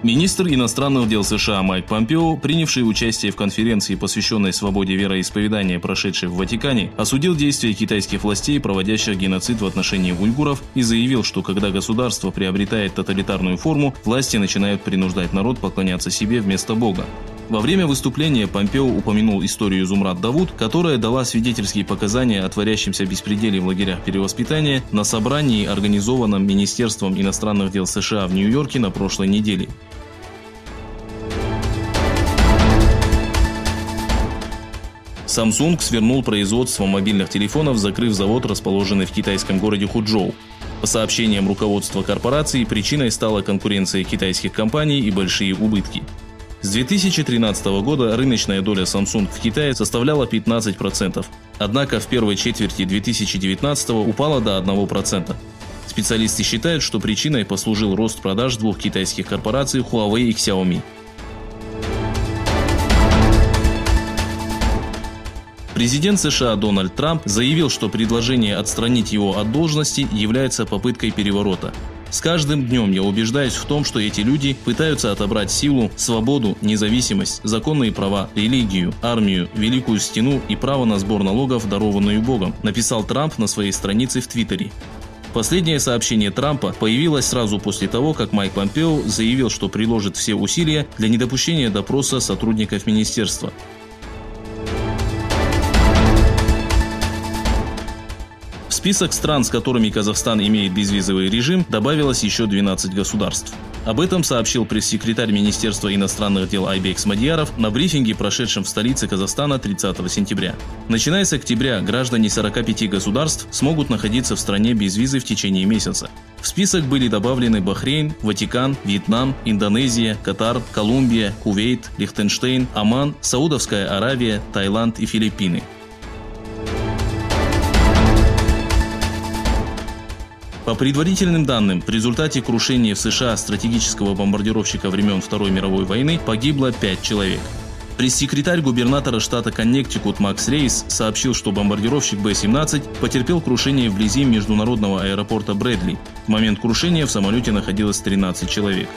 Министр иностранных дел США Майк Помпео, принявший участие в конференции, посвященной свободе вероисповедания, прошедшей в Ватикане, осудил действия китайских властей, проводящих геноцид в отношении уйгуров, и заявил, что когда государство приобретает тоталитарную форму, власти начинают принуждать народ поклоняться себе вместо Бога. Во время выступления Помпео упомянул историю Зумрат Давуд, которая дала свидетельские показания о творящемся беспределе в лагерях перевоспитания на собрании, организованном Министерством иностранных дел США в Нью-Йорке на прошлой неделе. Samsung свернул производство мобильных телефонов, закрыв завод, расположенный в китайском городе Хучжоу. По сообщениям руководства корпорации, причиной стала конкуренция китайских компаний и большие убытки. С 2013 года рыночная доля Samsung в Китае составляла 15%, однако в первой четверти 2019 упала до 1%. Специалисты считают, что причиной послужил рост продаж двух китайских корпораций Huawei и Xiaomi. Президент США Дональд Трамп заявил, что предложение отстранить его от должности является попыткой переворота. «С каждым днем я убеждаюсь в том, что эти люди пытаются отобрать силу, свободу, независимость, законные права, религию, армию, Великую Стену и право на сбор налогов, дарованную Богом», написал Трамп на своей странице в Твиттере. Последнее сообщение Трампа появилось сразу после того, как Майк Помпео заявил, что приложит все усилия для недопущения допроса сотрудников министерства. В список стран, с которыми Казахстан имеет безвизовый режим, добавилось еще 12 государств. Об этом сообщил пресс-секретарь Министерства иностранных дел Айбек Смадияров на брифинге, прошедшем в столице Казахстана 30 сентября. Начиная с октября, граждане 45 государств смогут находиться в стране без визы в течение месяца. В список были добавлены Бахрейн, Ватикан, Вьетнам, Индонезия, Катар, Колумбия, Кувейт, Лихтенштейн, Оман, Саудовская Аравия, Таиланд и Филиппины. По предварительным данным, в результате крушения в США стратегического бомбардировщика времен Второй мировой войны погибло 5 человек. Пресс-секретарь губернатора штата Коннектикут Макс Рейс сообщил, что бомбардировщик Б-17 потерпел крушение вблизи международного аэропорта Брэдли. В момент крушения в самолете находилось 13 человек.